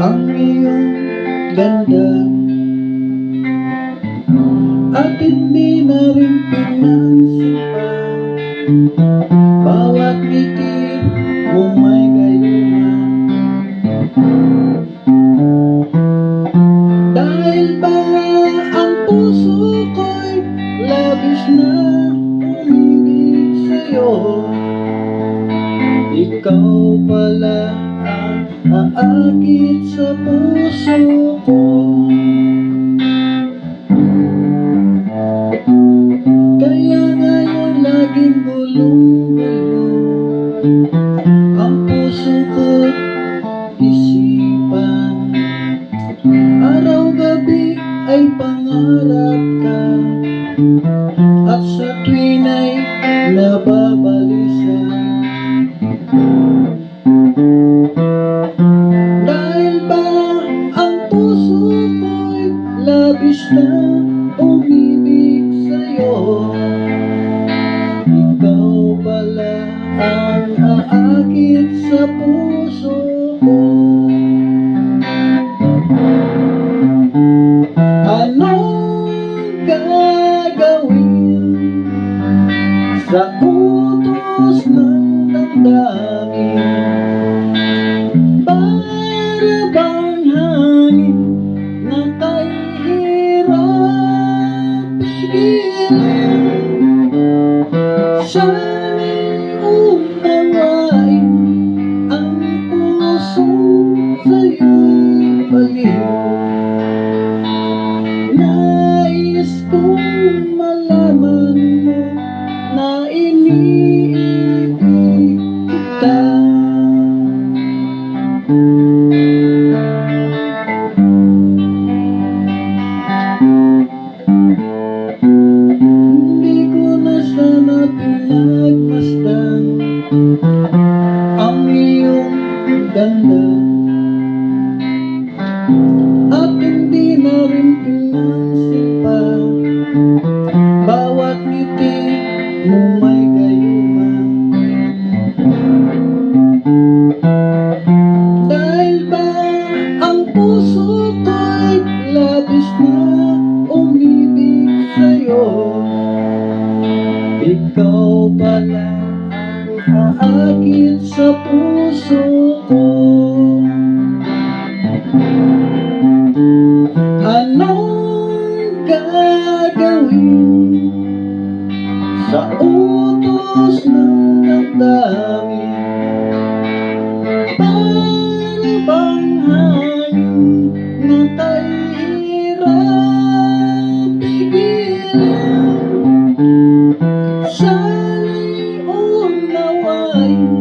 ang iyong ganda, at hindi na rin pinansin pa. Bawat ngiti mo may gayuma. Dahil ba ang puso ko'y labis na umibig sa'yo? Ikaw pala ang aakit sa puso ko. Kaya ngayon laging gulong-gulong ang puso ko't isipan. Araw-gabi ay pangarap ka, at sa tuwin ay nababalisa. Dahil ba ang puso ko'y labis na umibig sa'yo? Ikaw pala ang aakit sa puso ko. Anong gagawin sa utos ng damdamin? Para bang hangin na kahirap pigilin? Sana'y unawain ang puso sa'yo'y baliw. Nais kong malaman mo na iniibig kita. Hindi ko na sana pinagmasdan ang iyong ganda, at hindi na rin pinansin pa. Bawat ngiti mo may gayuma. Dahil ba ang puso ko'y labis na umibig sa'yo? Ikaw pala ang aakit sa puso ko. Anong gagawin sa utos ng damdamin? Para bang hangin na kahirap pigilin? Sana'y unawain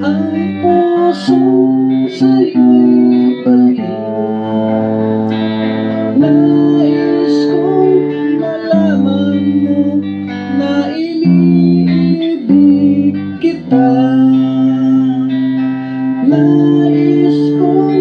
ang puso sa'yo'y baliw. Nais kong malaman mo na iniibig kita. Nais kong